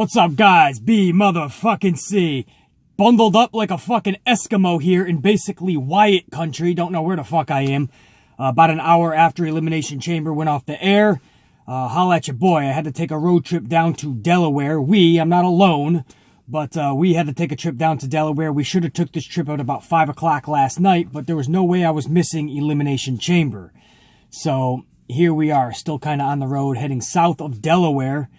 What's up, guys? B motherfucking C. Bundled up like a fucking Eskimo here in basically Wyatt country. Don't know where the fuck I am. About an hour after Elimination Chamber went off the air. Holla at your boy. I had to take a road trip down to Delaware. I'm not alone, but we had to take a trip down to Delaware. We should have took this trip at about 5 o'clock last night, but there was no way I was missing Elimination Chamber. So here we are, still kind of on the road, heading south of Delaware.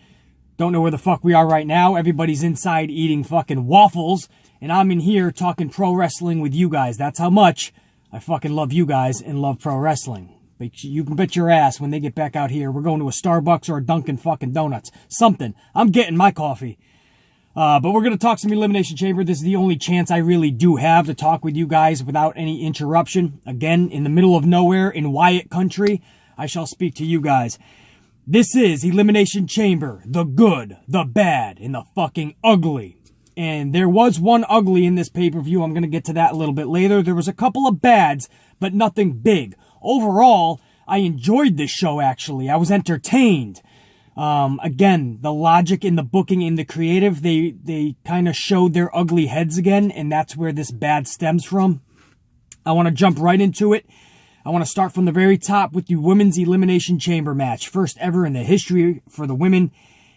Don't know where the fuck we are right now. Everybody's inside eating fucking waffles, and I'm in here talking pro wrestling with you guys. That's how much I fucking love you guys and love pro wrestling. But you can bet your ass when they get back out here, we're going to a Starbucks or a Dunkin' fucking Donuts. Something. I'm getting my coffee. But we're going to talk some Elimination Chamber. This is the only chance I really do have to talk with you guys without any interruption. Again, in the middle of nowhere in Wyatt country, I shall speak to you guys. This is Elimination Chamber, the good, the bad, and the fucking ugly. And there was one ugly in this pay-per-view. I'm going to get to that a little bit later. There was a couple of bads, but nothing big. Overall, I enjoyed this show, actually. I was entertained. Again, the logic in the booking, in the creative, they kind of showed their ugly heads again, and that's where this bad stems from. I want to jump right into it. I want to start from the very top with the Women's Elimination Chamber match. First ever in the history for the women.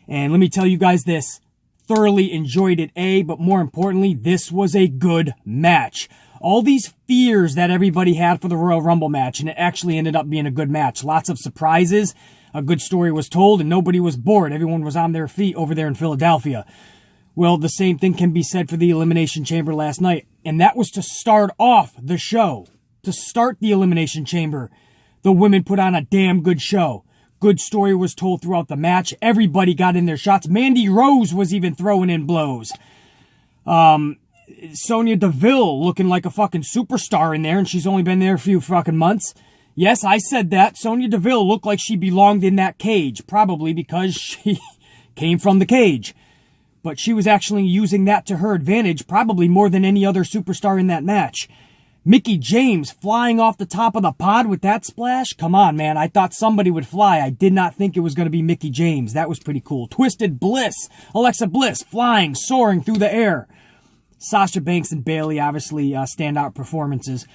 And let me tell you guys this. Thoroughly enjoyed it, but more importantly, this was a good match. All these fears that everybody had for the Royal Rumble match, and it actually ended up being a good match. Lots of surprises. A good story was told, and nobody was bored. Everyone was on their feet over there in Philadelphia. Well, the same thing can be said for the Elimination Chamber last night. And that was to start off the show. To start the Elimination Chamber, the women put on a damn good show. Good story was told throughout the match. Everybody got in their shots. Mandy Rose was even throwing in blows. Sonya Deville looking like a fucking superstar in there, and she's only been there a few fucking months. Yes, I said that. Sonya Deville looked like she belonged in that cage, probably because she came from the cage. But she was actually using that to her advantage, probably more than any other superstar in that match. Mickie James flying off the top of the pod with that splash? Come on, man. I thought somebody would fly. I did not think it was going to be Mickie James. That was pretty cool. Twisted Bliss. Alexa Bliss flying, soaring through the air. Sasha Banks and Bayley, obviously, standout performances.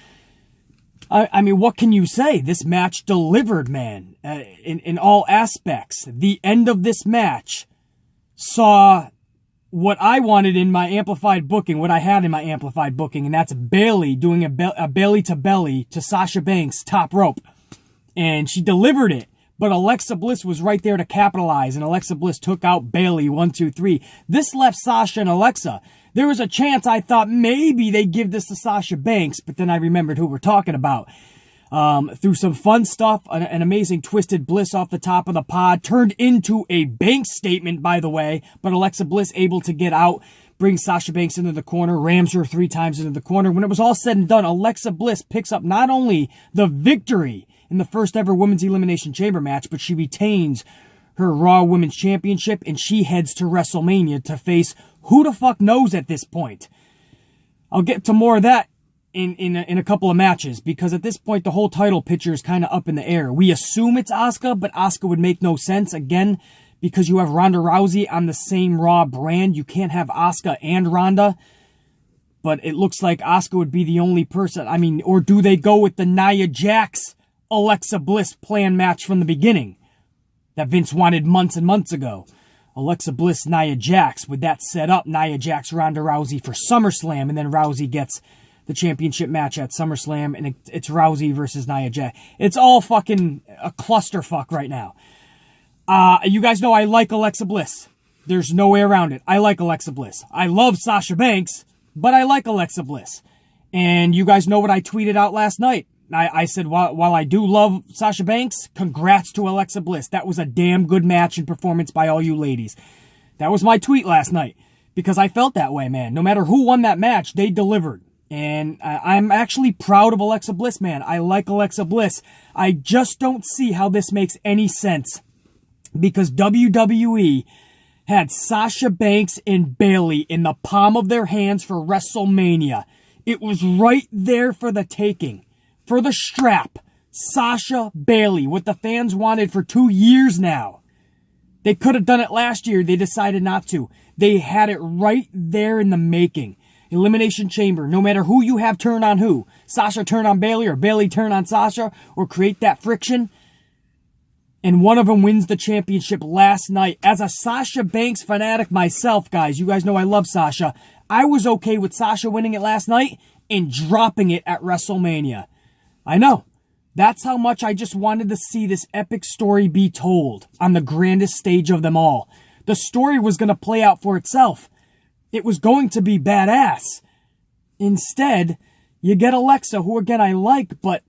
I mean, what can you say? This match delivered, man, in all aspects. The end of this match saw what I wanted in my amplified booking, what I had in my amplified booking, and that's Bayley doing a belly-to-belly to Sasha Banks, top rope. And she delivered it, but Alexa Bliss was right there to capitalize, and Alexa Bliss took out Bayley, 1, 2, 3. This left Sasha and Alexa. There was a chance I thought maybe they'd give this to Sasha Banks, but then I remembered who we're talking about. Through some fun stuff, an amazing Twisted Bliss off the top of the pod, turned into a Banks statement, by the way, but Alexa Bliss able to get out, bring Sasha Banks into the corner, rams her 3 times into the corner. When it was all said and done, Alexa Bliss picks up not only the victory in the first ever Women's Elimination Chamber match, but she retains her Raw Women's Championship, and she heads to WrestleMania to face who the fuck knows at this point. I'll get to more of that in a couple of matches, because at this point the whole title picture is kind of up in the air. We assume it's Asuka, but Asuka would make no sense, again, because you have Ronda Rousey on the same Raw brand. You can't have Asuka and Ronda, but it looks like Asuka would be the only person. I mean, or do they go with the Nia Jax Alexa Bliss plan match from the beginning that Vince wanted months and months ago? Alexa Bliss, Nia Jax, with that set up, Nia Jax, Ronda Rousey for SummerSlam, and then Rousey gets the championship match at SummerSlam, and it's Rousey versus Nia Jax. It's all fucking a clusterfuck right now. You guys know I like Alexa Bliss. There's no way around it. I like Alexa Bliss. I love Sasha Banks, but I like Alexa Bliss. And you guys know what I tweeted out last night. I said, while I do love Sasha Banks, congrats to Alexa Bliss. That was a damn good match and performance by all you ladies. That was my tweet last night, because I felt that way, man. No matter who won that match, they delivered. And I'm actually proud of Alexa Bliss, man. I like Alexa Bliss. I just don't see how this makes any sense, because WWE had Sasha Banks and Bayley in the palm of their hands for WrestleMania. It was right there for the taking. For the strap, Sasha Bayley, what the fans wanted for 2 years now. They could have done it last year. They decided not to. They had it right there in the making. Elimination Chamber, no matter who you have turn on who, Sasha turn on Bayley or Bayley turn on Sasha, or create that friction, and one of them wins the championship last night. As a Sasha Banks fanatic myself, guys, you guys know I love Sasha, I was okay with Sasha winning it last night and dropping it at WrestleMania. I know. That's how much I just wanted to see this epic story be told on the grandest stage of them all. The story was going to play out for itself. It was going to be badass. Instead, you get Alexa, who again I like, but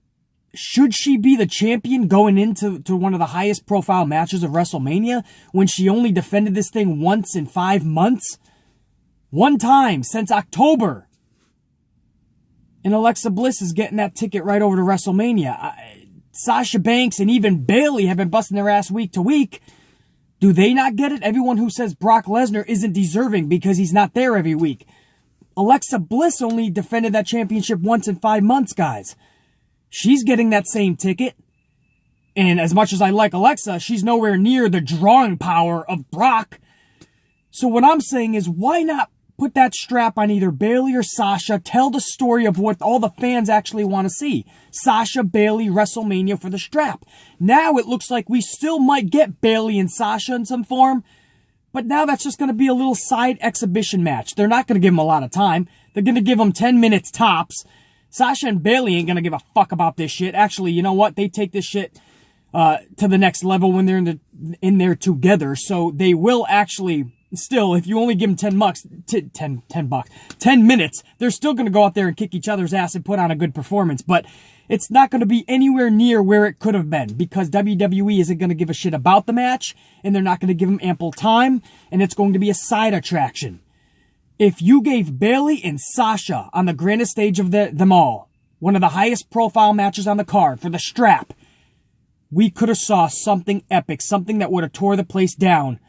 should she be the champion going into one of the highest profile matches of WrestleMania when she only defended this thing once in 5 months? One time since October. And Alexa Bliss is getting that ticket right over to WrestleMania. Sasha Banks and even Bayley have been busting their ass week to week. Do they not get it? Everyone who says Brock Lesnar isn't deserving because he's not there every week. Alexa Bliss only defended that championship once in 5 months, guys. She's getting that same ticket. And as much as I like Alexa, she's nowhere near the drawing power of Brock. So what I'm saying is, why not put that strap on either Bayley or Sasha? Tell the story of what all the fans actually want to see. Sasha, Bayley, WrestleMania for the strap. Now it looks like we still might get Bayley and Sasha in some form, but now that's just going to be a little side exhibition match. They're not going to give them a lot of time. They're going to give them 10 minutes tops. Sasha and Bayley ain't going to give a fuck about this shit. Actually, you know what? They take this shit to the next level when they're in there together, so they will actually... Still, if you only give them 10 minutes, they're still going to go out there and kick each other's ass and put on a good performance. But it's not going to be anywhere near where it could have been because WWE isn't going to give a shit about the match and they're not going to give them ample time and it's going to be a side attraction. If you gave Bayley and Sasha on the grandest stage of them all, one of the highest profile matches on the card for the strap, we could have saw something epic, something that would have tore the place down,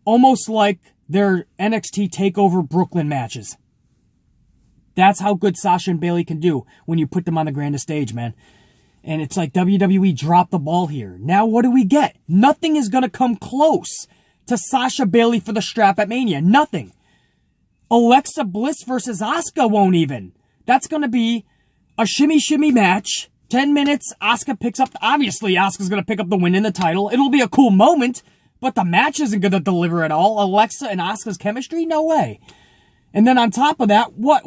almost like their NXT TakeOver Brooklyn matches. That's how good Sasha and Bayley can do when you put them on the grandest stage, man. And it's like WWE dropped the ball here. Now what do we get? Nothing is going to come close to Sasha Bayley for the strap at Mania. Nothing. Alexa Bliss versus Asuka won't even. That's going to be a shimmy match. 10 minutes. Asuka picks up... Obviously, Asuka's going to pick up the win in the title. It'll be a cool moment. But the match isn't going to deliver at all. Alexa and Asuka's chemistry? No way. And then on top of that, what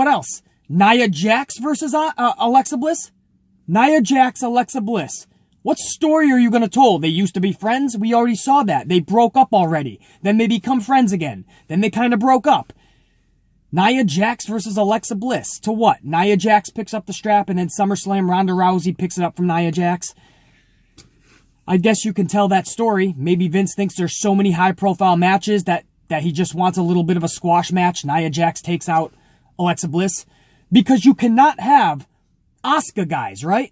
else? Nia Jax versus Alexa Bliss? Nia Jax, Alexa Bliss. What story are you going to tell? They used to be friends? We already saw that. They broke up already. Then they become friends again. Then they kind of broke up. Nia Jax versus Alexa Bliss. To what? Nia Jax picks up the strap and then SummerSlam Ronda Rousey picks it up from Nia Jax. I guess you can tell that story. Maybe Vince thinks there's so many high-profile matches that he just wants a little bit of a squash match. Nia Jax takes out Alexa Bliss. Because you cannot have Asuka guys, right?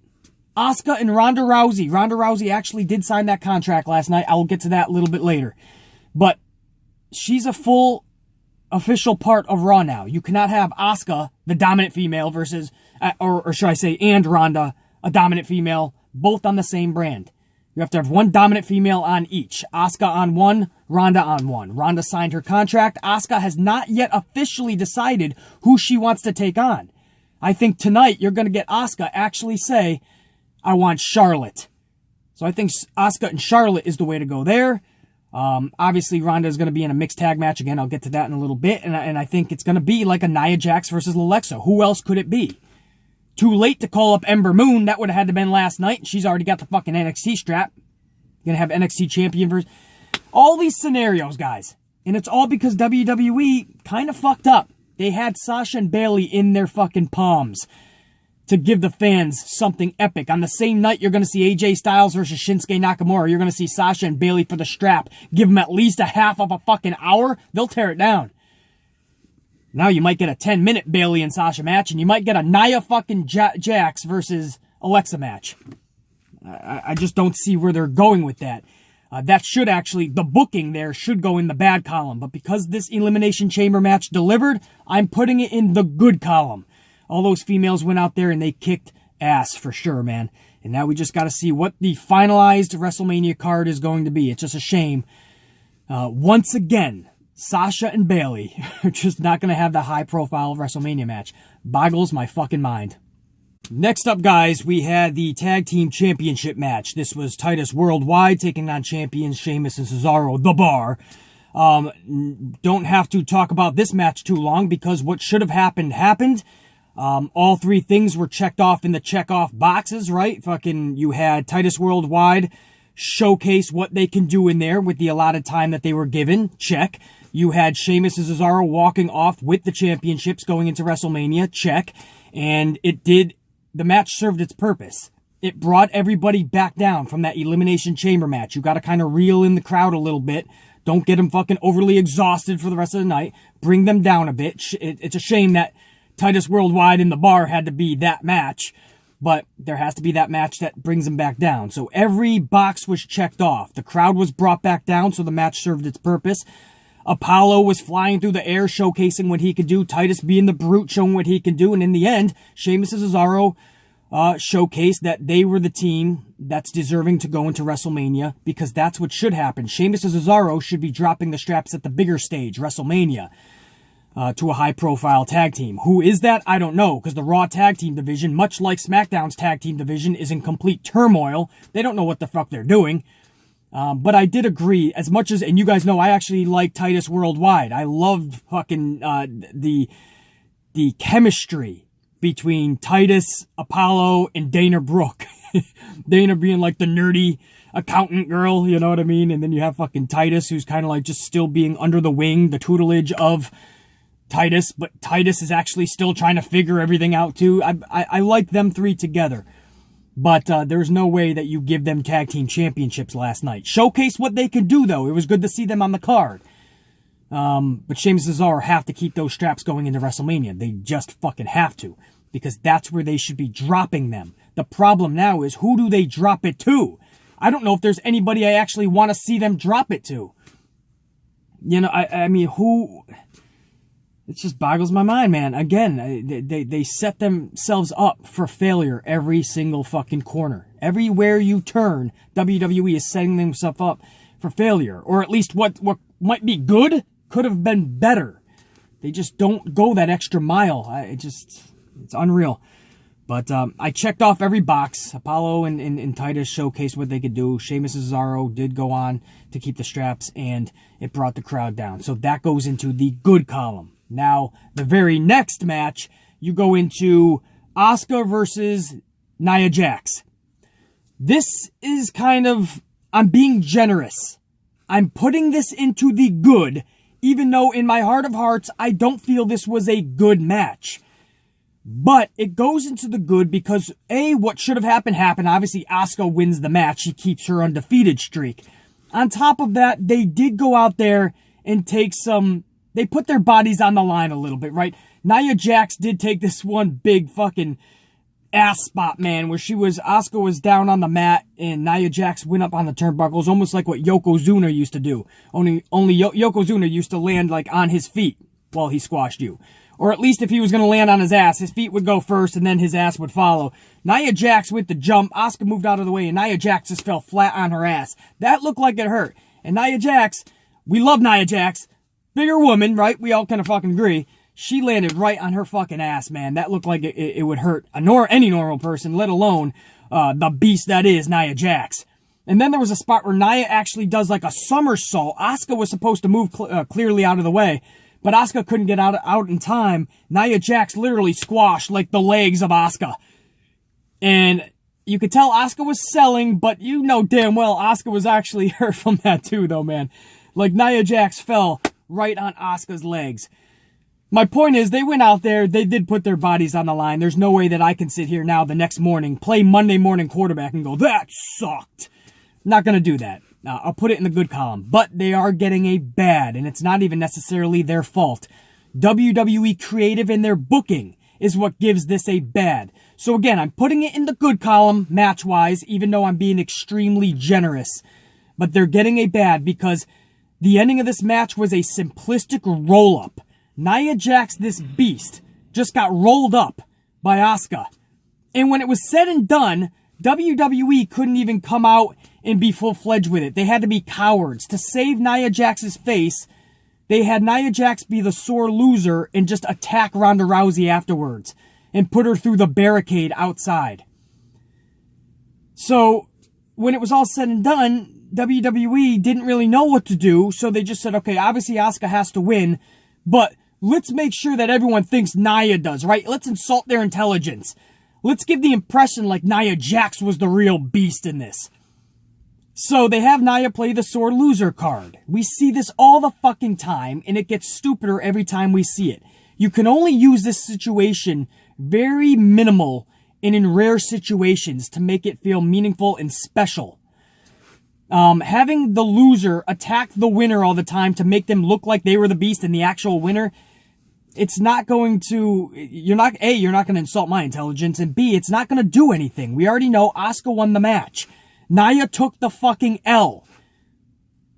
Asuka and Ronda Rousey. Ronda Rousey actually did sign that contract last night. I will get to that a little bit later. But she's a full official part of Raw now. You cannot have Asuka, the dominant female, versus, or should I say, and Ronda, a dominant female, both on the same brand. You have to have one dominant female on each. Asuka on one, Ronda on one. Ronda signed her contract. Asuka has not yet officially decided who she wants to take on. I think tonight you're going to get Asuka actually say, I want Charlotte. So I think Asuka and Charlotte is the way to go there. Obviously, Ronda is going to be in a mixed tag match. Again, I'll get to that in a little bit. And I think it's going to be like a Nia Jax versus Alexa. Who else could it be? Too late to call up Ember Moon. That would have had to been last night. She's already got the fucking NXT strap. You're going to have NXT champion versus... All these scenarios, guys. And it's all because WWE kind of fucked up. They had Sasha and Bayley in their fucking palms to give the fans something epic. On the same night, you're going to see AJ Styles versus Shinsuke Nakamura. You're going to see Sasha and Bayley for the strap. Give them at least a half of a fucking hour. They'll tear it down. Now you might get a 10-minute Bayley and Sasha match, and you might get a Nia fucking Jax versus Alexa match. I just don't see where they're going with that. That should actually, the booking there should go in the bad column. But because this Elimination Chamber match delivered, I'm putting it in the good column. All those females went out there and they kicked ass for sure, man. And now we just got to see what the finalized WrestleMania card is going to be. It's just a shame Once again, Sasha and Bayley are just not going to have the high-profile WrestleMania match. Boggles my fucking mind. Next up, guys, we had the Tag Team Championship match. This was Titus Worldwide taking on champions Sheamus and Cesaro, The Bar. Don't have to talk about this match too long because what should have happened, happened. All three things were checked off in the check-off boxes, right? Fucking, you had Titus Worldwide showcase what they can do in there with the allotted time that they were given. Check. You had Sheamus and Cesaro walking off with the championships going into WrestleMania. Check. And the match served its purpose. It brought everybody back down from that Elimination Chamber match. You got to kind of reel in the crowd a little bit. Don't get them fucking overly exhausted for the rest of the night. Bring them down a bit. It's a shame that Titus Worldwide and The Bar had to be that match, but there has to be that match that brings them back down. So every box was checked off. The crowd was brought back down, so the match served its purpose. Apollo was flying through the air, showcasing what he could do. Titus being the brute, showing what he can do. And in the end, Sheamus and Cesaro showcased that they were the team that's deserving to go into WrestleMania, because that's what should happen. Sheamus and Cesaro should be dropping the straps at the bigger stage, WrestleMania, to a high-profile tag team. Who is that? I don't know, because the Raw tag team division, much like SmackDown's tag team division, is in complete turmoil. They don't know what the fuck they're doing. But I did agree, as much as, and you guys know, I actually like Titus Worldwide. I loved fucking the chemistry between Titus, Apollo, and Dana Brooke. Dana being like the nerdy accountant girl, you know what I mean? And then you have fucking Titus, who's kind of like just still being under the wing, the tutelage of Titus, but Titus is actually still trying to figure everything out too. I like them three together. But there's no way that you give them tag team championships last night. Showcase what they can do, though. It was good to see them on the card. But Sheamus and Cesaro have to keep those straps going into WrestleMania. They just fucking have to. Because that's where they should be dropping them. The problem now is, who do they drop it to? I don't know if there's anybody I actually want to see them drop it to. You know, I mean, who... It just boggles my mind, man. Again, they set themselves up for failure every single fucking corner. Everywhere you turn, WWE is setting themselves up for failure. Or at least what might be good could have been better. They just don't go that extra mile. It's unreal. But I checked off every box. Apollo and Titus showcased what they could do. Sheamus and Cesaro did go on to keep the straps, and it brought the crowd down. So that goes into the good column. Now, the very next match, you go into Asuka versus Nia Jax. This is kind of, I'm being generous. I'm putting this into the good, even though in my heart of hearts, I don't feel this was a good match. But it goes into the good because, A, what should have happened, happened. Obviously, Asuka wins the match. She keeps her undefeated streak. On top of that, they did go out there and take some... They put their bodies on the line a little bit, right? Nia Jax did take this one big fucking ass spot, man, where Asuka was down on the mat and Nia Jax went up on the turnbuckles, almost like what Yokozuna used to do. Only Yokozuna used to land like on his feet while he squashed you. Or at least if he was going to land on his ass, his feet would go first and then his ass would follow. Nia Jax with the jump, Asuka moved out of the way and Nia Jax just fell flat on her ass. That looked like it hurt. And Nia Jax, we love Nia Jax. Bigger woman, right? We all kind of fucking agree. She landed right on her fucking ass, man. That looked like it would hurt any normal person, let alone the beast that is Nia Jax. And then there was a spot where Nia actually does like a somersault. Asuka was supposed to move clearly out of the way, but Asuka couldn't get out in time. Nia Jax literally squashed like the legs of Asuka. And you could tell Asuka was selling, but you know damn well Asuka was actually hurt from that too, though, man. Like Nia Jax fell right on Asuka's legs. My point is, they went out there, they did put their bodies on the line. There's no way that I can sit here now the next morning, play Monday morning quarterback and go, that sucked. Not going to do that. I'll put it in the good column. But they are getting a bad, and it's not even necessarily their fault. WWE creative in their booking is what gives this a bad. So again, I'm putting it in the good column, match-wise, even though I'm being extremely generous. But they're getting a bad because the ending of this match was a simplistic roll-up. Nia Jax, this beast, just got rolled up by Asuka. And when it was said and done, WWE couldn't even come out and be full-fledged with it. They had to be cowards. To save Nia Jax's face, they had Nia Jax be the sore loser and just attack Ronda Rousey afterwards and put her through the barricade outside. So, when it was all said and done, WWE didn't really know what to do, so they just said, okay, obviously Asuka has to win, but let's make sure that everyone thinks Nia does, right? Let's insult their intelligence. Let's give the impression like Nia Jax was the real beast in this. So they have Nia play the sore loser card. We see this all the fucking time, and it gets stupider every time we see it. You can only use this situation very minimal and in rare situations to make it feel meaningful and special. Having the loser attack the winner all the time to make them look like they were the beast and the actual winner, it's not going to, you're not going to insult my intelligence, and B, it's not going to do anything. We already know Asuka won the match. Nia took the fucking L.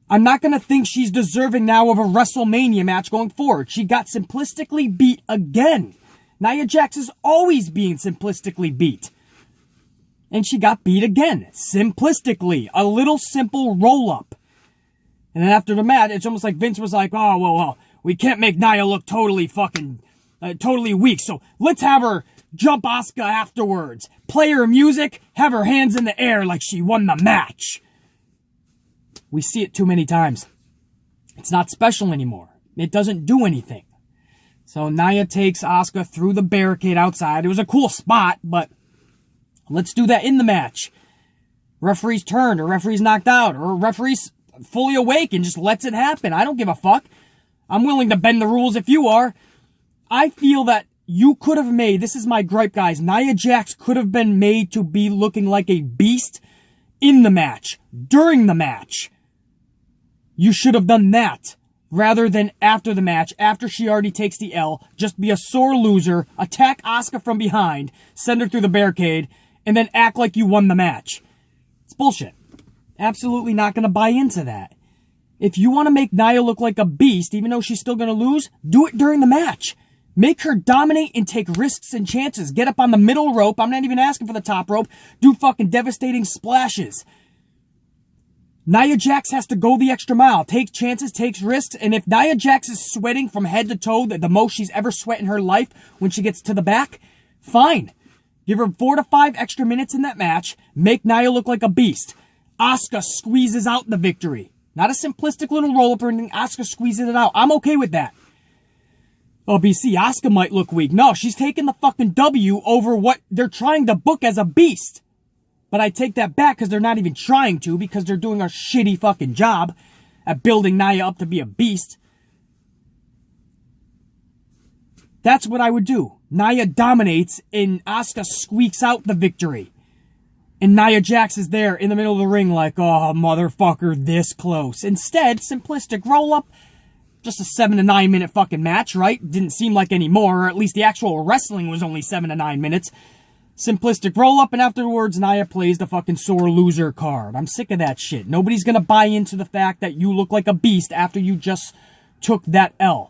I'm not going to think she's deserving now of a WrestleMania match going forward. She got simplistically beat again. Nia Jax is always being simplistically beat. And she got beat again. Simplistically. A little simple roll-up. And then after the match, it's almost like Vince was like, oh, well, we can't make Nia look totally totally weak. So let's have her jump Asuka afterwards. Play her music, have her hands in the air like she won the match. We see it too many times. It's not special anymore. It doesn't do anything. So Nia takes Asuka through the barricade outside. It was a cool spot, but let's do that in the match. Referee's turned, or referee's knocked out, or referee's fully awake and just lets it happen. I don't give a fuck. I'm willing to bend the rules if you are. I feel that you could have made, this is my gripe, guys, Nia Jax could have been made to be looking like a beast in the match, during the match. You should have done that, rather than after the match, after she already takes the L, just be a sore loser, attack Asuka from behind, send her through the barricade, and then act like you won the match. It's bullshit. Absolutely not going to buy into that. If you want to make Nia look like a beast, even though she's still going to lose, do it during the match. Make her dominate and take risks and chances. Get up on the middle rope. I'm not even asking for the top rope. Do fucking devastating splashes. Nia Jax has to go the extra mile. Take chances, takes risks, and if Nia Jax is sweating from head to toe, the most she's ever sweat in her life when she gets to the back, fine. Give her 4 to 5 extra minutes in that match. Make Nia look like a beast. Asuka squeezes out the victory. Not a simplistic little roll-up or anything. Asuka squeezes it out. I'm okay with that. Oh, BC, Asuka might look weak. No, she's taking the fucking W over what they're trying to book as a beast. But I take that back because they're not even trying to, because they're doing a shitty fucking job at building Nia up to be a beast. That's what I would do. Nia dominates and Asuka squeaks out the victory. And Nia Jax is there in the middle of the ring like, oh, motherfucker, this close. Instead, simplistic roll-up, just a 7 to 9 minute fucking match, right? Didn't seem like any more, or at least the actual wrestling was only 7 to 9 minutes. Simplistic roll-up, and afterwards, Nia plays the fucking sore loser card. I'm sick of that shit. Nobody's gonna buy into the fact that you look like a beast after you just took that L.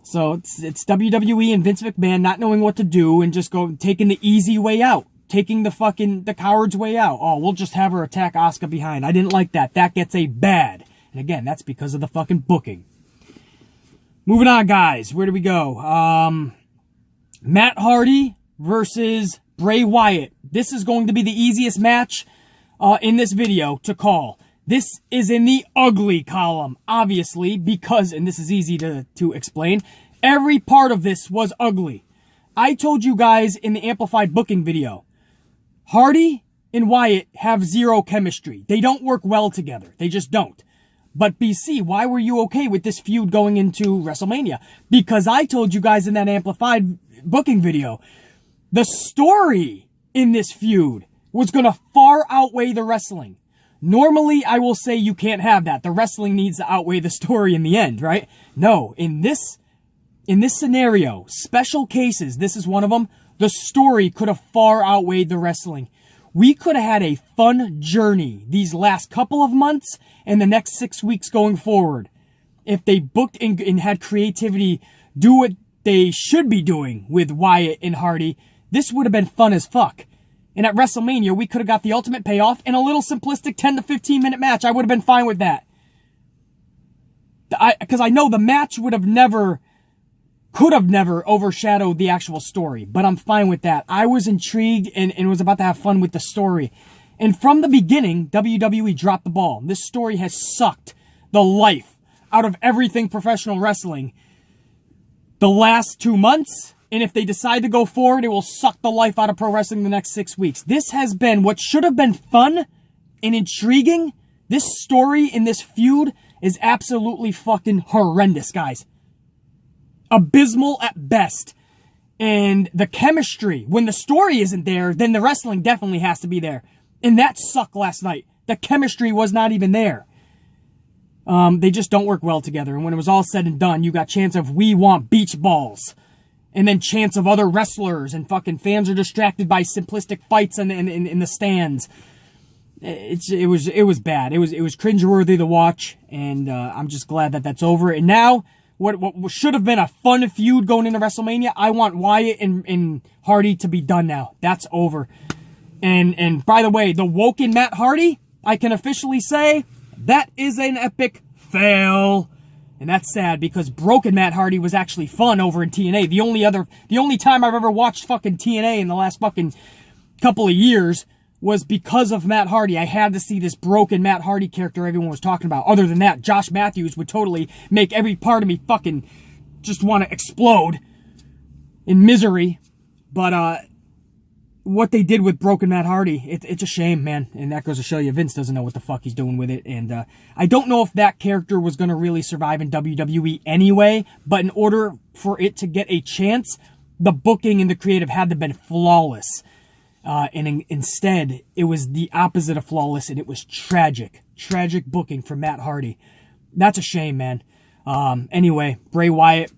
So, it's WWE and Vince McMahon not knowing what to do and just taking the easy way out. Taking the coward's way out. Oh, we'll just have her attack Asuka behind. I didn't like that. That gets a bad. And again, that's because of the fucking booking. Moving on, guys. Where do we go? Matt Hardy versus Bray Wyatt. This is going to be the easiest match in this video to call. This is in the ugly column, obviously, because, and this is easy to explain, every part of this was ugly. I told you guys in the amplified booking video, Hardy and Wyatt have zero chemistry. They don't work well together. They just don't. But BC, why were you okay with this feud going into WrestleMania? Because I told you guys in that amplified booking video, the story in this feud was going to far outweigh the wrestling. Normally, I will say you can't have that. The wrestling needs to outweigh the story in the end, right? No, in this scenario, special cases, this is one of them, the story could have far outweighed the wrestling. We could have had a fun journey these last couple of months and the next 6 weeks going forward. If they booked and had creativity do what they should be doing with Wyatt and Hardy, this would have been fun as fuck. And at WrestleMania, we could have got the ultimate payoff in a little simplistic 10 to 15 minute match. I would have been fine with that. Because I know the match could have never overshadowed the actual story. But I'm fine with that. I was intrigued and was about to have fun with the story. And from the beginning, WWE dropped the ball. This story has sucked the life out of everything professional wrestling the last 2 months. And if they decide to go forward, it will suck the life out of pro wrestling the next 6 weeks. This has been what should have been fun and intriguing. This story in this feud is absolutely fucking horrendous, guys. Abysmal at best. And the chemistry, when the story isn't there, then the wrestling definitely has to be there. And that sucked last night. The chemistry was not even there. They just don't work well together. And when it was all said and done, you got chants of "we want beach balls." And then chants of other wrestlers, and fucking fans are distracted by simplistic fights in the stands. It was bad. It was cringeworthy to watch, and I'm just glad that that's over. And now, what should have been a fun feud going into WrestleMania, I want Wyatt and Hardy to be done now. That's over. And by the way, the woken Matt Hardy, I can officially say that is an epic fail. And that's sad because broken Matt Hardy was actually fun over in TNA. The only time I've ever watched fucking TNA in the last fucking couple of years was because of Matt Hardy. I had to see this broken Matt Hardy character everyone was talking about. Other than that, Josh Matthews would totally make every part of me fucking just want to explode in misery. But what they did with broken Matt Hardy, it's a shame, man. And that goes to show you Vince doesn't know what the fuck he's doing with it. And I don't know if that character was going to really survive in WWE anyway. But in order for it to get a chance, the booking and the creative had to have been flawless. And instead, it was the opposite of flawless, and it was tragic. Tragic booking for Matt Hardy. That's a shame, man. Anyway, Bray Wyatt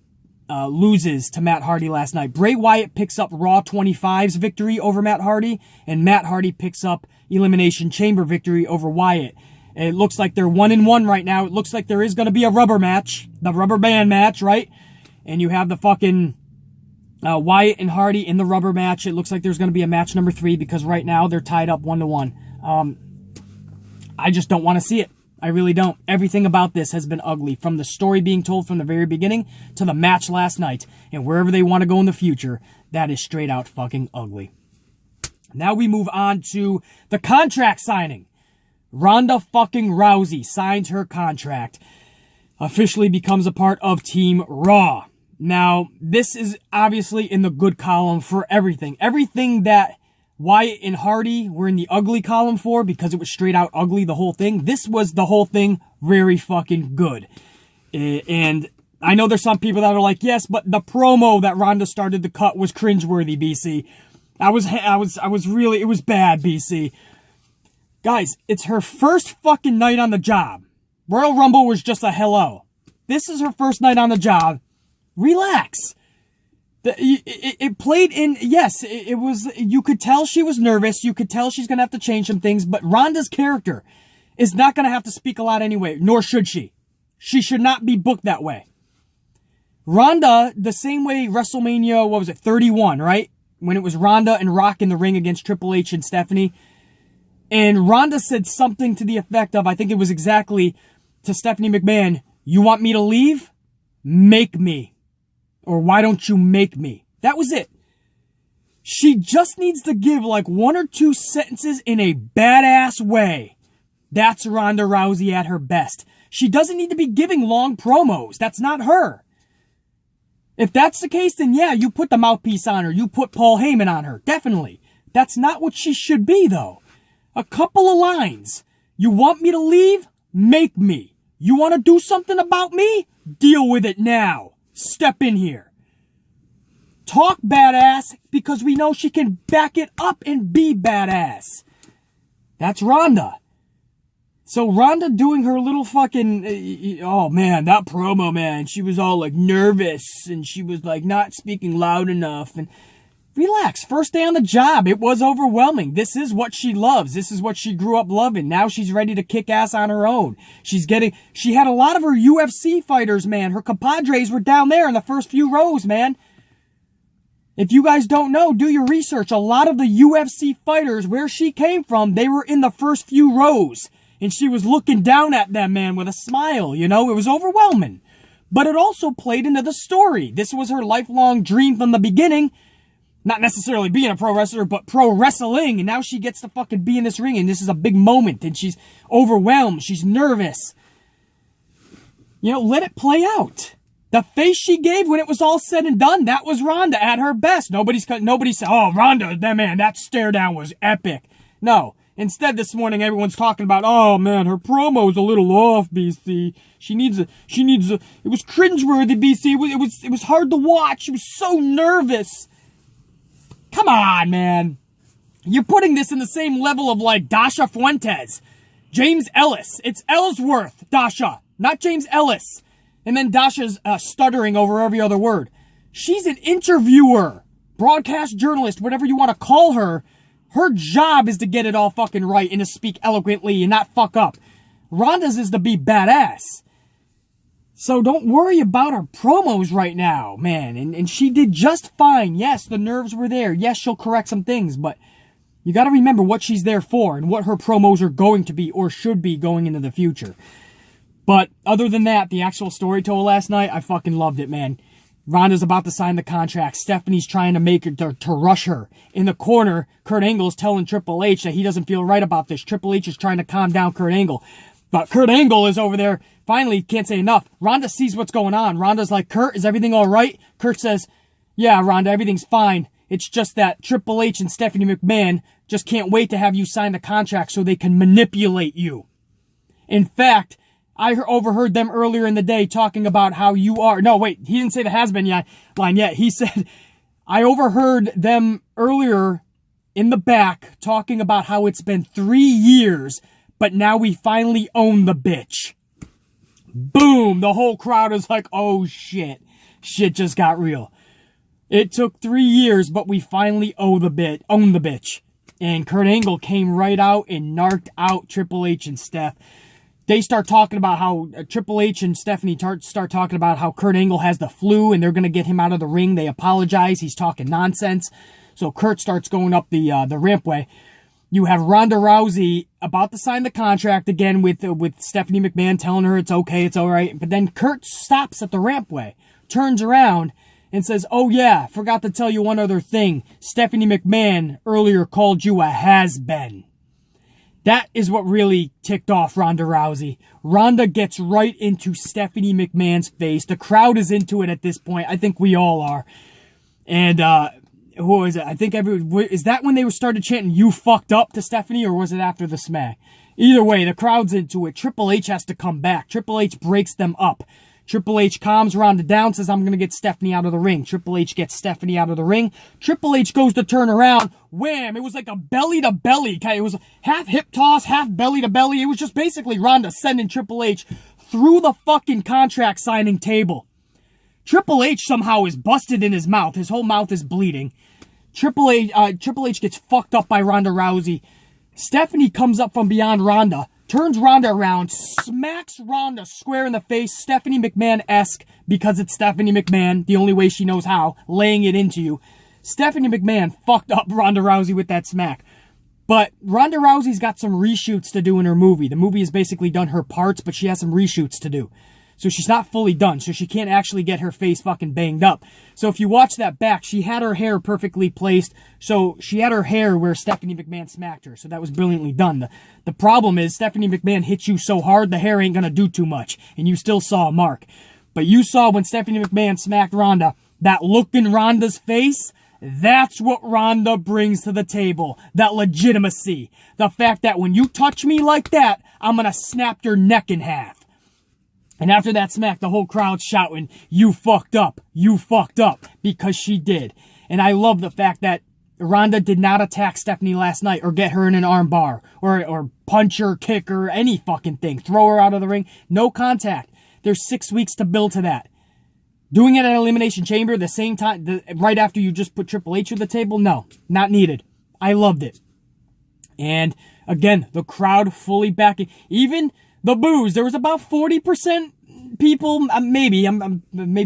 loses to Matt Hardy last night. Bray Wyatt picks up Raw 25's victory over Matt Hardy, and Matt Hardy picks up Elimination Chamber victory over Wyatt. And it looks like they're 1-1 right now. It looks like there is going to be a rubber match, the rubber band match, right? And you have the fucking Wyatt and Hardy in the rubber match. It looks like there's going to be a match number 3 because right now they're tied up 1-1. I just don't want to see it. I really don't. Everything about this has been ugly, from the story being told from the very beginning to the match last night, and wherever they want to go in the future, that is straight out fucking ugly. Now we move on to the contract signing. Ronda fucking Rousey signs her contract, officially becomes a part of Team Raw. Now, this is obviously in the good column for everything. Everything that Wyatt and Hardy were in the ugly column for, because it was straight out ugly, the whole thing. This was the whole thing very fucking good. And I know there's some people that are like, yes, but the promo that Ronda started to cut was cringeworthy, BC. I was really, it was bad, BC. Guys, it's her first fucking night on the job. Royal Rumble was just a hello. This is her first night on the job. Relax. It played in, yes, it was, you could tell she was nervous. You could tell she's going to have to change some things, but Ronda's character is not going to have to speak a lot anyway, nor should she. She should not be booked that way. Ronda, the same way WrestleMania, 31, right? When it was Ronda and Rock in the ring against Triple H and Stephanie. And Ronda said something to the effect of, I think it was exactly to Stephanie McMahon, "You want me to leave? Make me. Or why don't you make me?" That was it. She just needs to give like 1 or 2 sentences in a badass way. That's Ronda Rousey at her best. She doesn't need to be giving long promos. That's not her. If that's the case, then yeah, you put the mouthpiece on her. You put Paul Heyman on her. Definitely. That's not what she should be, though. A couple of lines. You want me to leave? Make me. You want to do something about me? Deal with it now. Step in here. Talk badass because we know she can back it up and be badass. That's Ronda. So Ronda doing her little fucking, oh man, that promo, man. She was all like nervous and she was like not speaking loud enough. And relax, first day on the job. It was overwhelming. This is what she loves. This is what she grew up loving. Now she's ready to kick ass on her own. She had a lot of her UFC fighters, man. Her compadres were down there in the first few rows, man. If you guys don't know, do your research. A lot of the UFC fighters, where she came from, they were in the first few rows. And she was looking down at them, man, with a smile, you know? It was overwhelming. But it also played into the story. This was her lifelong dream from the beginning. Not necessarily being a pro wrestler, but pro wrestling. And now she gets to fucking be in this ring. And this is a big moment. And she's overwhelmed. She's nervous. You know, let it play out. The face she gave when it was all said and done, that was Ronda at her best. Nobody said, oh, Ronda, that stare down was epic. No. Instead, this morning, everyone's talking about, oh, man, her promo's a little off, BC. It was cringeworthy, BC. It was hard to watch. She was so nervous. Come on, man. You're putting this in the same level of, like, Dasha Fuentes. James Ellis. It's Ellsworth, Dasha, not James Ellis. And then Dasha's stuttering over every other word. She's an interviewer, broadcast journalist, whatever you want to call her. Her job is to get it all fucking right and to speak eloquently and not fuck up. Ronda's is to be badass. So don't worry about her promos right now, man. And she did just fine. Yes, the nerves were there. Yes, she'll correct some things, but you got to remember what she's there for and what her promos are going to be or should be going into the future. But other than that, the actual story told last night, I fucking loved it, man. Ronda's about to sign the contract. Stephanie's trying to make her to rush her. In the corner, Kurt Angle's telling Triple H that he doesn't feel right about this. Triple H is trying to calm down Kurt Angle. But Kurt Angle is over there. Finally, can't say enough. Ronda sees what's going on. Ronda's like, Kurt, is everything all right? Kurt says, yeah, Ronda, everything's fine. It's just that Triple H and Stephanie McMahon just can't wait to have you sign the contract so they can manipulate you. In fact, I overheard them earlier in the day talking about how you are. No, wait, he didn't say the has-been line yet. He said, I overheard them earlier in the back talking about how it's been 3 years, but now we finally own the bitch. Boom! The whole crowd is like, oh shit. Shit just got real. It took 3 years, but we finally own the bitch. And Kurt Angle came right out and narked out Triple H and Steph. They start talking about how Triple H and Stephanie start talking about how Kurt Angle has the flu and they're going to get him out of the ring. They apologize. He's talking nonsense. So Kurt starts going up the rampway. You have Ronda Rousey about to sign the contract again with Stephanie McMahon telling her it's okay, it's all right. But then Kurt stops at the rampway, turns around and says, oh yeah, forgot to tell you one other thing. Stephanie McMahon earlier called you a has-been. That is what really ticked off Ronda Rousey. Ronda gets right into Stephanie McMahon's face. The crowd is into it at this point. I think we all are. And, who was it? I think is that when they started chanting, you fucked up to Stephanie, or was it after the smack? Either way, the crowd's into it. Triple H has to come back. Triple H breaks them up. Triple H calms Ronda down, says, I'm going to get Stephanie out of the ring. Triple H gets Stephanie out of the ring. Triple H goes to turn around. Wham! It was like a belly-to-belly. It was half hip toss, half belly-to-belly. It was just basically Ronda sending Triple H through the fucking contract signing table. Triple H somehow is busted in his mouth. His whole mouth is bleeding. Triple H gets fucked up by Ronda Rousey. Stephanie comes up from beyond Ronda. Turns Ronda around, smacks Ronda square in the face, Stephanie McMahon-esque, because it's Stephanie McMahon, the only way she knows how, laying it into you. Stephanie McMahon fucked up Ronda Rousey with that smack. But Ronda Rousey's got some reshoots to do in her movie. The movie has basically done her parts, but she has some reshoots to do. So she's not fully done, so she can't actually get her face fucking banged up. So if you watch that back, she had her hair perfectly placed, so she had her hair where Stephanie McMahon smacked her, so that was brilliantly done. The problem is Stephanie McMahon hits you so hard, the hair ain't gonna do too much, and you still saw a mark. But you saw when Stephanie McMahon smacked Ronda, that look in Ronda's face, that's what Ronda brings to the table. That legitimacy. The fact that when you touch me like that, I'm gonna snap your neck in half. And after that smack, the whole crowd's shouting, you fucked up, because she did. And I love the fact that Ronda did not attack Stephanie last night or get her in an arm bar or punch her, kick her, any fucking thing. Throw her out of the ring. No contact. There's 6 weeks to build to that. Doing it at Elimination Chamber the same time, right after you just put Triple H at the table? No, not needed. I loved it. And again, the crowd fully backing. Even the boos, there was about 40% people, maybe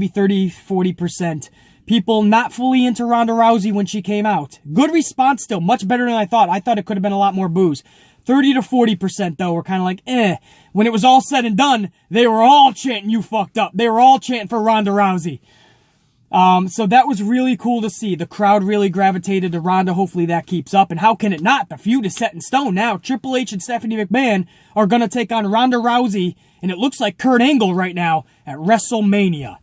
30, 40% People not fully into Ronda Rousey when she came out. Good response still, much better than I thought. I thought it could have been a lot more boos. 30 to 40% though were kind of like, eh. When it was all said and done, they were all chanting, "You fucked up." They were all chanting for Ronda Rousey. So that was really cool to see. The crowd really gravitated to Ronda. Hopefully that keeps up. And how can it not? The feud is set in stone now. Triple H and Stephanie McMahon are going to take on Ronda Rousey, and it looks like Kurt Angle right now at WrestleMania.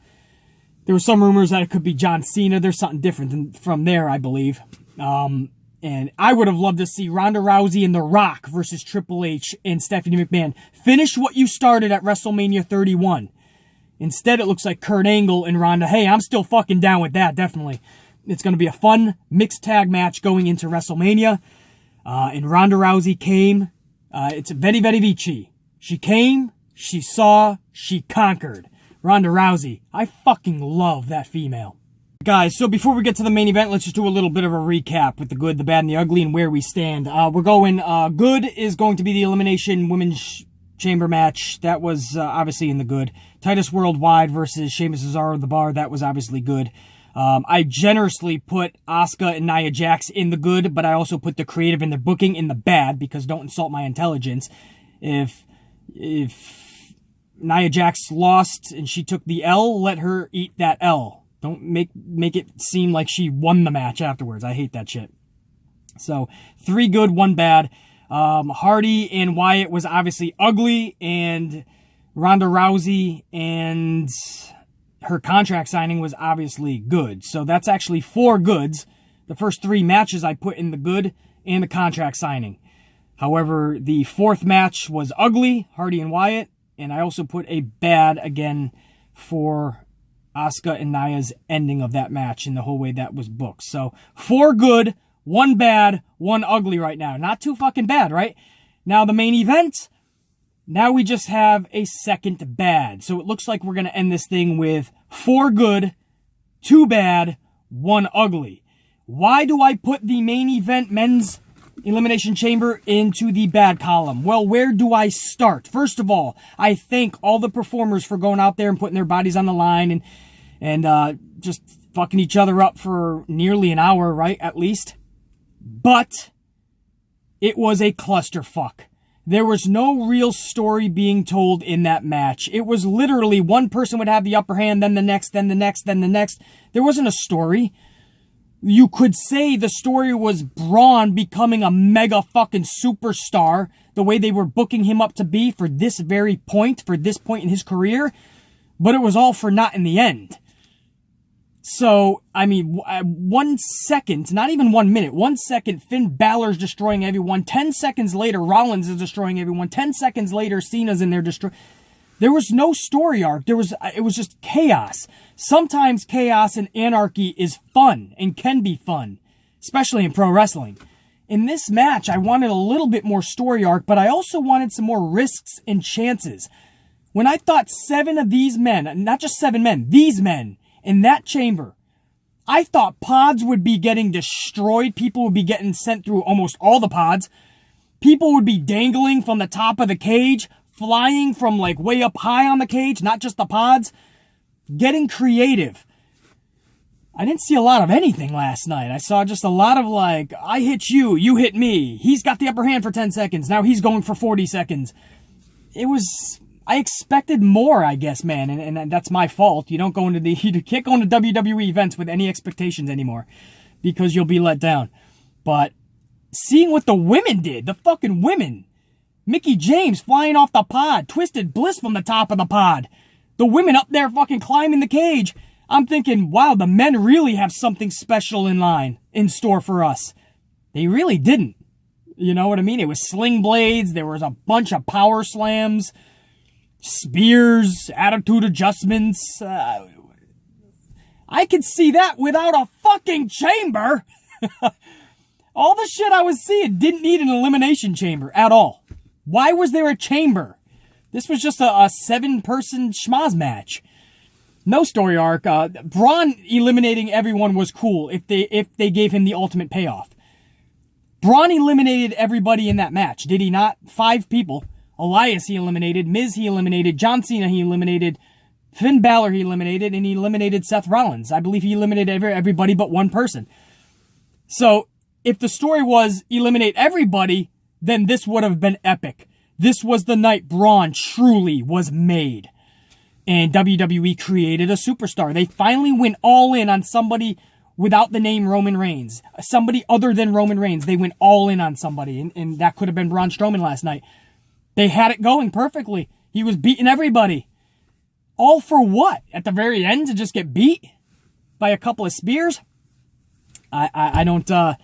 There were some rumors that it could be John Cena. There's something different from there, I believe. And I would have loved to see Ronda Rousey and The Rock versus Triple H and Stephanie McMahon. Finish what you started at WrestleMania 31. Instead, it looks like Kurt Angle and Ronda. Hey, I'm still fucking down with that, definitely. It's going to be a fun mixed tag match going into WrestleMania. And Ronda Rousey came. It's very, very vici. She came, she saw, she conquered. Ronda Rousey. I fucking love that female. Guys, so before we get to the main event, let's just do a little bit of a recap with the good, the bad, and the ugly, and where we stand. We're going, good is going to be the Elimination Women's Chamber match. That was obviously in the good. Titus Worldwide versus Sheamus Cesaro the Bar. That was obviously good. I generously put Asuka and Nia Jax in the good, but I also put the creative and the booking in the bad, because don't insult my intelligence. If Nia Jax lost and she took the L, let her eat that L. Don't make it seem like she won the match afterwards. I hate that shit. So, 3 good, 1 bad. Hardy and Wyatt was obviously ugly, and Ronda Rousey and her contract signing was obviously good. So that's actually 4 goods. The first 3 matches I put in the good and the contract signing. However, the 4th match was ugly, Hardy and Wyatt, and I also put a bad again for Asuka and Nia's ending of that match and the whole way that was booked. So 4 good, 1 bad, 1 ugly right now. Not too fucking bad, right? Now the main event, now we just have a second bad. So it looks like we're going to end this thing with 4 good, 2 bad, 1 ugly. Why do I put the main event men's Elimination Chamber into the bad column? Well, where do I start? First of all, I thank all the performers for going out there and putting their bodies on the line and just fucking each other up for nearly an hour, right? At least. But it was a clusterfuck. There was no real story being told in that match. It was literally one person would have the upper hand, then the next, then the next, then the next. There wasn't a story. You could say the story was Braun becoming a mega fucking superstar, the way they were booking him up to be for this very point, for this point in his career, but it was all for naught in the end. So, I mean, 1 second, not even 1 minute, 1 second, Finn Balor's destroying everyone. 10 seconds later, Rollins is destroying everyone. 10 seconds later, Cena's in there destroying. There was no story arc. It was just chaos. Sometimes chaos and anarchy is fun and can be fun, especially in pro wrestling. In this match, I wanted a little bit more story arc, but I also wanted some more risks and chances. When I thought 7 of these men, not just 7 men, these men in that chamber, I thought pods would be getting destroyed. People would be getting sent through almost all the pods. People would be dangling from the top of the cage, flying from like way up high on the cage, not just the pods, getting creative. I didn't see a lot of anything last night. I saw just a lot of like, I hit you, you hit me. He's got the upper hand for 10 seconds. Now he's going for 40 seconds. It was, I expected more, I guess, man. And that's my fault. You can't go into WWE events with any expectations anymore because you'll be let down. But seeing what the women did, the fucking women, Mickie James flying off the pod, Twisted Bliss from the top of the pod, the women up there fucking climbing the cage. I'm thinking, wow, the men really have something special in store for us. They really didn't. You know what I mean? It was sling blades. There was a bunch of power slams, spears, attitude adjustments. I could see that without a fucking chamber. All the shit I was seeing didn't need an elimination chamber at all. Why was there a chamber? This was just a 7-person schmaz match. No story arc. Braun eliminating everyone was cool if they gave him the ultimate payoff. Braun eliminated everybody in that match, did he not? 5 people. Elias he eliminated. Miz he eliminated. John Cena he eliminated. Finn Balor he eliminated, and he eliminated Seth Rollins. I believe he eliminated everybody but one person. So, if the story was eliminate everybody, then this would have been epic. This was the night Braun truly was made. And WWE created a superstar. They finally went all in on somebody without the name Roman Reigns. Somebody other than Roman Reigns. They went all in on somebody, and that could have been Braun Strowman last night. They had it going perfectly. He was beating everybody. All for what? At the very end to just get beat by a couple of spears? I don't, and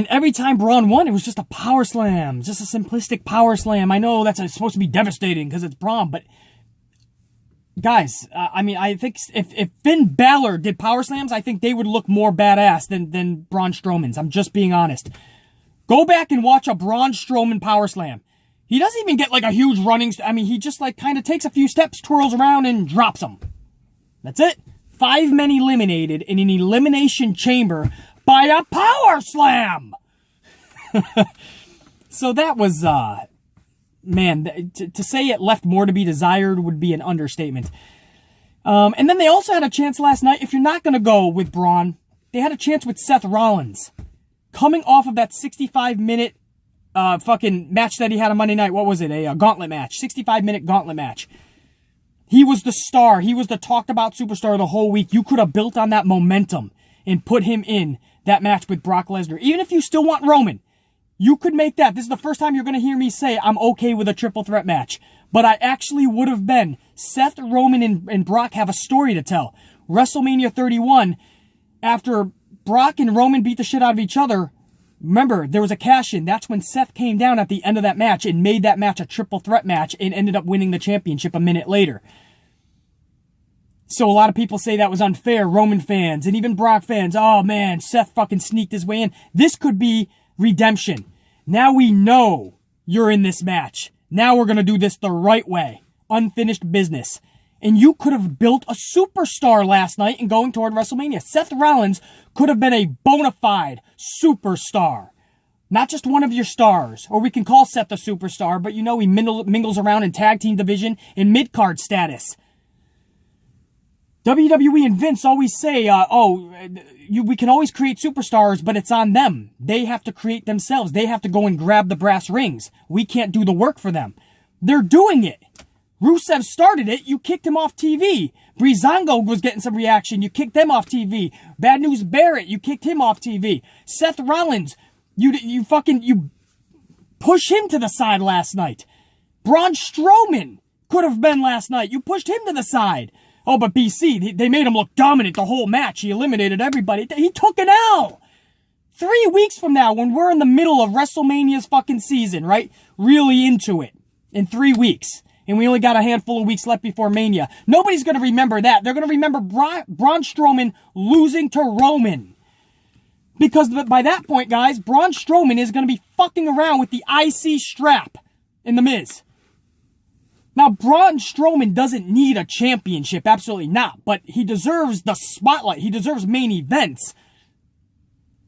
every time Braun won, it was just a power slam. Just a simplistic power slam. I know that's supposed to be devastating because it's Braun, but guys, I mean, I think if Finn Balor did power slams, I think they would look more badass than Braun Strowman's. I'm just being honest. Go back and watch a Braun Strowman power slam. He doesn't even get like a huge running... I mean, he just like kind of takes a few steps, twirls around, and drops them. That's it. 5 men eliminated in an Elimination Chamber by a power slam! So that was... man, to say it left more to be desired would be an understatement. And then they also had a chance last night. If you're not going to go with Braun, they had a chance with Seth Rollins. Coming off of that 65-minute fucking match that he had on Monday night. What was it? A gauntlet match. 65-minute gauntlet match. He was the star. He was the talked-about superstar the whole week. You could have built on that momentum and put him in that match with Brock Lesnar. Even if you still want Roman, you could make that. This is the first time you're going to hear me say I'm okay with a triple threat match. But I actually would have been. Seth, Roman, and Brock have a story to tell. WrestleMania 31, after Brock and Roman beat the shit out of each other, remember, there was a cash-in. That's when Seth came down at the end of that match and made that match a triple threat match and ended up winning the championship a minute later. So a lot of people say that was unfair. Roman fans and even Brock fans. Oh man, Seth fucking sneaked his way in. This could be redemption. Now we know you're in this match. Now we're going to do this the right way. Unfinished business. And you could have built a superstar last night and going toward WrestleMania. Seth Rollins could have been a bona fide superstar. Not just one of your stars. Or we can call Seth a superstar, but you know he mingles around in tag team division in mid-card status. WWE and Vince always say, we can always create superstars, but it's on them. They have to create themselves. They have to go and grab the brass rings. We can't do the work for them. They're doing it. Rusev started it. You kicked him off TV. Breezango was getting some reaction. You kicked them off TV. Bad News Barrett, you kicked him off TV. Seth Rollins, you push him to the side last night. Braun Strowman could have been last night. You pushed him to the side. Oh, but BC, they made him look dominant the whole match. He eliminated everybody. He took an L. 3 weeks from now, when we're in the middle of WrestleMania's fucking season, right? Really into it. In 3 weeks. And we only got a handful of weeks left before Mania. Nobody's going to remember that. They're going to remember Braun Strowman losing to Roman. Because by that point, guys, Braun Strowman is going to be fucking around with the IC strap in The Miz. Now, Braun Strowman doesn't need a championship, absolutely not. But he deserves the spotlight. He deserves main events.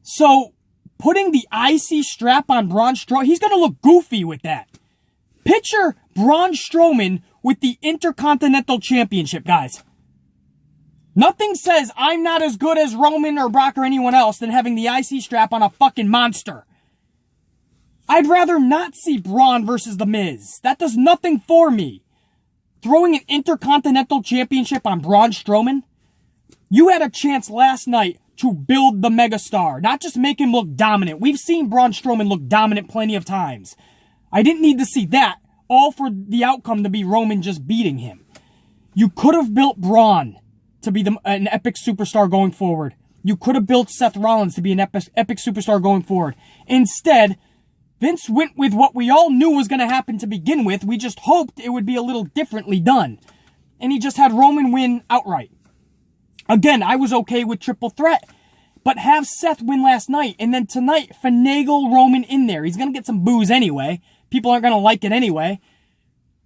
So, putting the IC strap on Braun Strowman, he's going to look goofy with that. Picture Braun Strowman with the Intercontinental Championship, guys. Nothing says I'm not as good as Roman or Brock or anyone else than having the IC strap on a fucking monster. I'd rather not see Braun versus The Miz. That does nothing for me. Throwing an Intercontinental Championship on Braun Strowman? You had a chance last night to build the megastar, not just make him look dominant. We've seen Braun Strowman look dominant plenty of times. I didn't need to see that, all for the outcome to be Roman just beating him. You could have built Braun to be an epic superstar going forward. You could have built Seth Rollins to be an epic superstar going forward. Instead, Vince went with what we all knew was going to happen to begin with. We just hoped it would be a little differently done. And he just had Roman win outright. Again, I was okay with triple threat. But have Seth win last night, and then tonight, finagle Roman in there. He's going to get some boos anyway. People aren't going to like it anyway.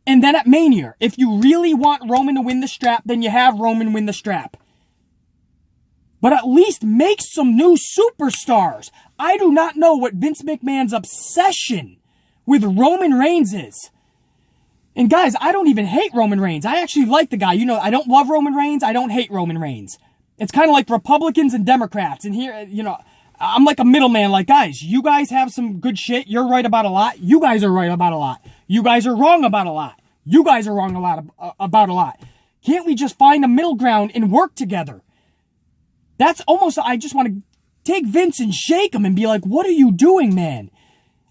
And then at Mania, if you really want Roman to win the strap, then you have Roman win the strap. But at least make some new superstars. I do not know what Vince McMahon's obsession with Roman Reigns is. And guys, I don't even hate Roman Reigns. I actually like the guy. You know, I don't love Roman Reigns. I don't hate Roman Reigns. It's kind of like Republicans and Democrats. And here, you know, I'm like a middleman. Like, guys, you guys have some good shit. You're right about a lot. You guys are right about a lot. You guys are wrong about a lot. You guys are wrong about a lot. Can't we just find a middle ground and work together? That's almost, I just want to take Vince and shake him and be like, what are you doing, man?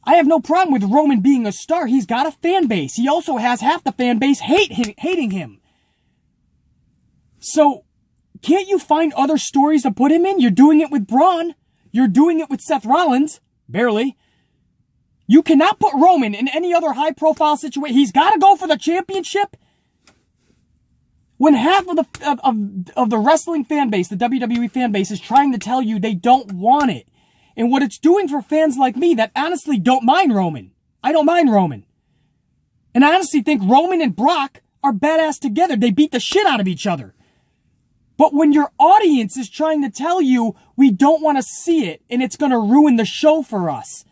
I have no problem with Roman being a star. He's got a fan base. He also has half the fan base hating him. So, can't you find other stories to put him in? You're doing it with Braun. You're doing it with Seth Rollins. Barely. You cannot put Roman in any other high-profile situation. He's got to go for the championship. When half of the wrestling fan base, the WWE fan base, is trying to tell you they don't want it. And what it's doing for fans like me that honestly don't mind Roman. I don't mind Roman. And I honestly think Roman and Brock are badass together. They beat the shit out of each other. But when your audience is trying to tell you we don't want to see it and it's going to ruin the show for us,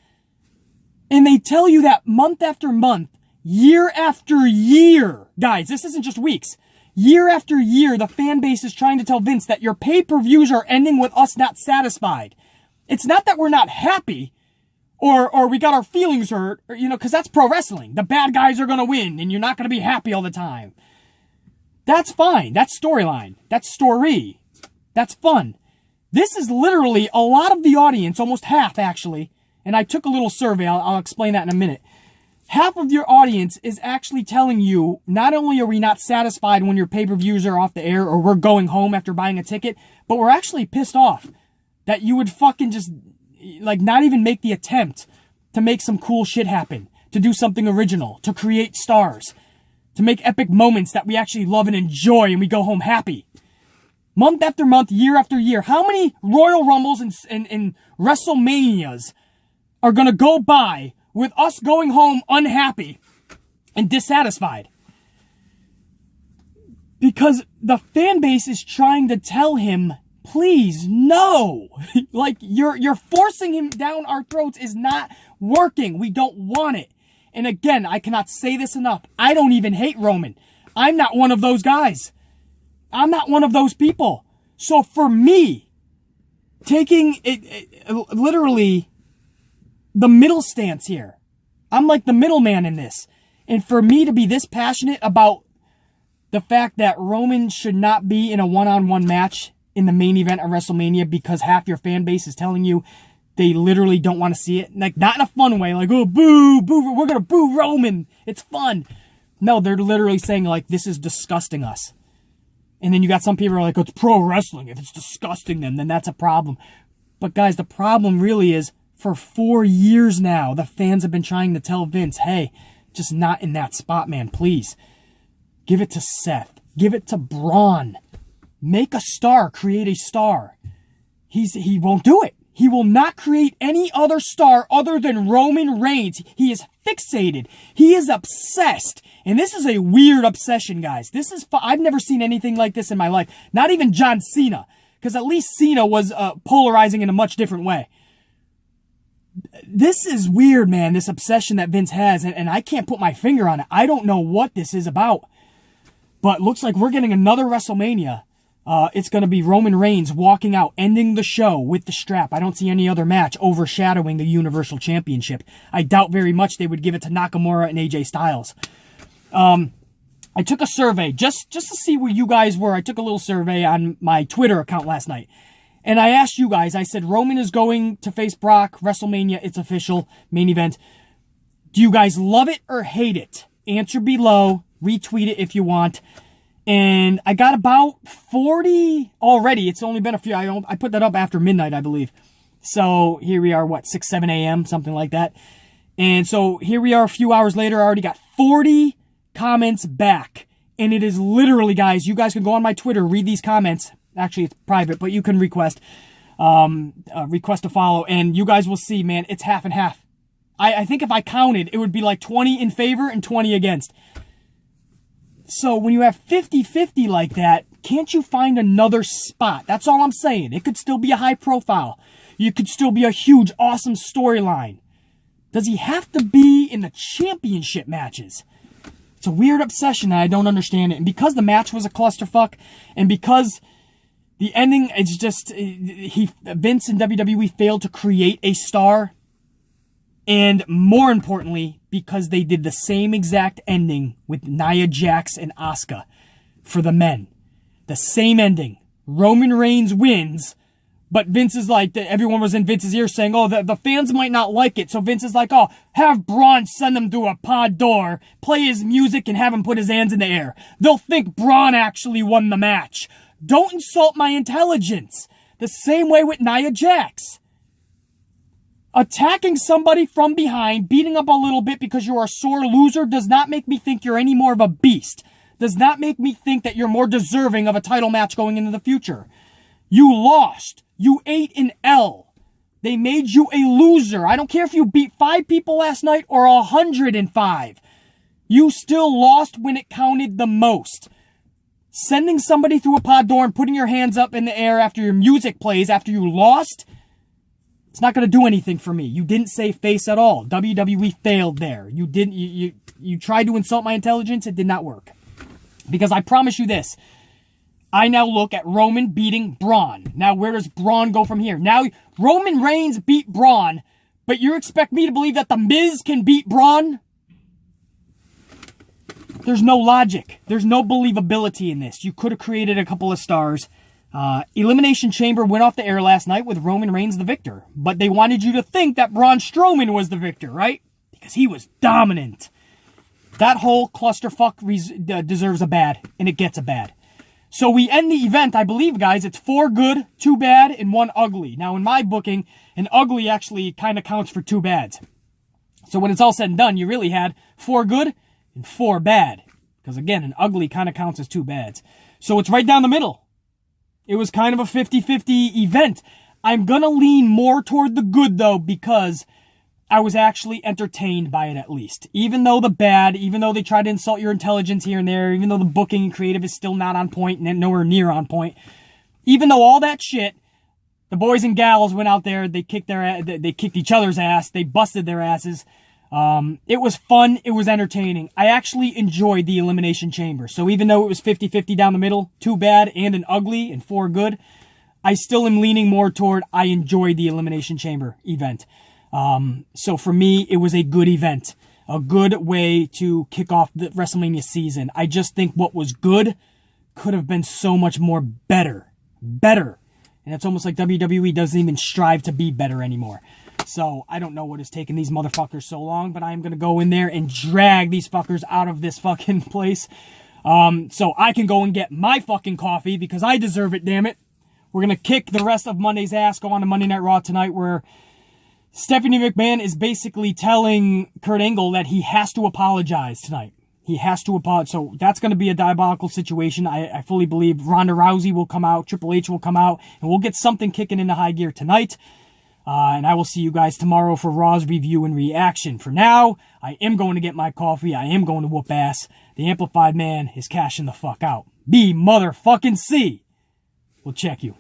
and they tell you that month after month, year after year, guys, this isn't just weeks, year after year, the fan base is trying to tell Vince that your pay-per-views are ending with us not satisfied. It's not that we're not happy or we got our feelings hurt, or, you know, because that's pro wrestling. The bad guys are going to win and you're not going to be happy all the time. That's fine. That's storyline. That's story. That's fun. This is literally a lot of the audience, almost half actually, and I took a little survey. I'll explain that in a minute. Half of your audience is actually telling you, not only are we not satisfied when your pay-per-views are off the air or we're going home after buying a ticket, but we're actually pissed off that you would fucking just, like, not even make the attempt to make some cool shit happen, to do something original, to create stars, to make epic moments that we actually love and enjoy and we go home happy. Month after month, year after year, how many Royal Rumbles and WrestleManias are going to go by with us going home unhappy and dissatisfied? Because the fan base is trying to tell him, please, no. Like, you're forcing him down our throats is not working. We don't want it. And again, I cannot say this enough. I don't even hate Roman. I'm not one of those guys. I'm not one of those people. So for me, taking it literally the middle stance here, I'm like the middleman in this. And for me to be this passionate about the fact that Roman should not be in a one-on-one match in the main event of WrestleMania because half your fan base is telling you they literally don't want to see it. Like, not in a fun way, like, oh, boo, boo, we're going to boo Roman. It's fun. No, they're literally saying, like, this is disgusting us. And then you got some people who are like, oh, it's pro wrestling. If it's disgusting them, then that's a problem. But guys, the problem really is, for 4 years now, the fans have been trying to tell Vince, hey, just not in that spot, man, please. Give it to Seth. Give it to Braun. Make a star. Create a star. He won't do it. He will not create any other star other than Roman Reigns. He is fixated. He is obsessed. And this is a weird obsession, guys. I've never seen anything like this in my life. Not even John Cena. Because at least Cena was polarizing in a much different way. This is weird, man. This obsession that Vince has. And I can't put my finger on it. I don't know what this is about. But looks like we're getting another WrestleMania. It's going to be Roman Reigns walking out, ending the show with the strap. I don't see any other match overshadowing the Universal Championship. I doubt very much they would give it to Nakamura and AJ Styles. I took a survey just to see where you guys were. I took a little survey on my Twitter account last night. And I asked you guys, I said, Roman is going to face Brock, WrestleMania, it's official, main event. Do you guys love it or hate it? Answer below, retweet it if you want. And I got about 40 already. It's only been a few. I put that up after midnight, I believe. So here we are, 6, 7 a.m., something like that. And so here we are a few hours later. I already got 40 comments back. And it is literally, guys, you guys can go on my Twitter, read these comments. Actually, it's private, but you can request to follow. And you guys will see, man, it's half and half. I think if I counted, it would be like 20 in favor and 20 against. So when you have 50-50 like that, can't you find another spot? That's all I'm saying. It could still be a high profile. You could still be a huge, awesome storyline. Does he have to be in the championship matches? It's a weird obsession, and I don't understand it. And because the match was a clusterfuck, and because the ending, it's just, Vince and WWE failed to create a star. And more importantly, because they did the same exact ending with Nia Jax and Asuka for the men. The same ending. Roman Reigns wins, but Vince is like, everyone was in Vince's ear saying, oh, the fans might not like it. So Vince is like, oh, have Braun send them through a pod door, play his music, and have him put his hands in the air. They'll think Braun actually won the match. Don't insult my intelligence. The same way with Nia Jax. Attacking somebody from behind, beating up a little bit because you're a sore loser does not make me think you're any more of a beast. Does not make me think that you're more deserving of a title match going into the future. You lost. You ate an L. They made you a loser. I don't care if you beat 5 people last night or 105. You still lost when it counted the most. Sending somebody through a pod door and putting your hands up in the air after your music plays after you lost, it's not going to do anything for me. You didn't save face at all. WWE failed there. You didn't. You tried to insult my intelligence. It did not work. Because I promise you this. I now look at Roman beating Braun. Now, where does Braun go from here? Now, Roman Reigns beat Braun, but you expect me to believe that The Miz can beat Braun? There's no logic. There's no believability in this. You could have created a couple of stars. Elimination Chamber went off the air last night with Roman Reigns the victor. But they wanted you to think that Braun Strowman was the victor, right? Because he was dominant. That whole clusterfuck deserves a bad, and it gets a bad. So we end the event, I believe, guys, it's 4 good, 2 bad, and 1 ugly. Now, in my booking, an ugly actually kind of counts for 2 bads. So when it's all said and done, you really had 4 good and 4 bad. Because, again, an ugly kind of counts as 2 bads. So it's right down the middle. It was kind of a 50-50 event. I'm going to lean more toward the good, though, because I was actually entertained by it at least. Even though the bad, even though they try to insult your intelligence here and there, even though the booking and creative is still not on point and nowhere near on point, even though all that shit, the boys and gals went out there, they kicked each other's ass, they busted their asses. It was fun, it was entertaining. I actually enjoyed the Elimination Chamber. So even though it was 50-50 down the middle, 2 bad and an ugly and 4 good, I still am leaning more toward I enjoyed the Elimination Chamber event. So for me, it was a good event, a good way to kick off the WrestleMania season. I just think what was good could have been so much more better. And it's almost like WWE doesn't even strive to be better anymore. So I don't know what has taken these motherfuckers so long, but I am going to go in there and drag these fuckers out of this fucking place. So I can go and get my fucking coffee because I deserve it, damn it. We're going to kick the rest of Monday's ass, go on to Monday Night Raw tonight where Stephanie McMahon is basically telling Kurt Angle that he has to apologize tonight. He has to apologize. So that's going to be a diabolical situation. I fully believe Ronda Rousey will come out, Triple H will come out, and we'll get something kicking into high gear tonight. And I will see you guys tomorrow for Raw's review and reaction. For now, I am going to get my coffee. I am going to whoop ass. The Amplified Man is cashing the fuck out. B motherfucking C. We'll check you.